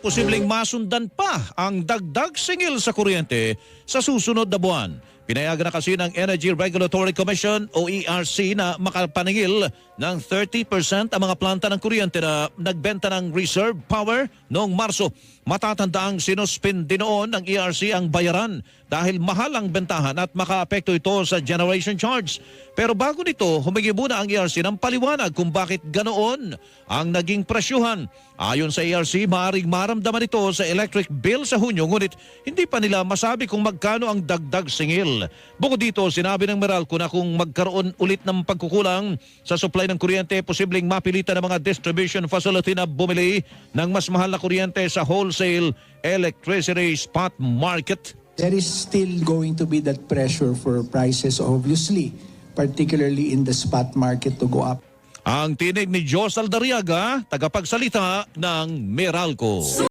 posibleng masundan pa ang dagdag singil sa kuryente sa susunod na buwan. Pinayagan na kasi ng Energy Regulatory Commission o ERC na makapaningil ng 30% ang mga planta ng kuryente na nagbenta ng reserve power noong Marso. Matatanda ang sinuspindi noon ng ERC ang bayaran dahil mahal ang bentahan at makaapekto ito sa generation charge. Pero bago nito, humingi muna ang ERC ng paliwanag kung bakit ganoon ang naging presyuhan. Ayon sa ERC, maaaring maramdaman ito sa electric bill sa Hunyo, ngunit hindi pa nila masabi kung magkano ang dagdag singil. Bukod dito, sinabi ng Meralco na kung magkaroon ulit ng pagkukulang sa supply ng kuryente, posibleng mapilitan ng mga distribution facility na bumili ng mas mahal na kuryente sa wholesale electricity spot market. There is still going to be that pressure for prices, obviously, particularly in the spot market, to go up. Ang tinig ni Jos Aldariaga, tagapagsalita ng Meralco.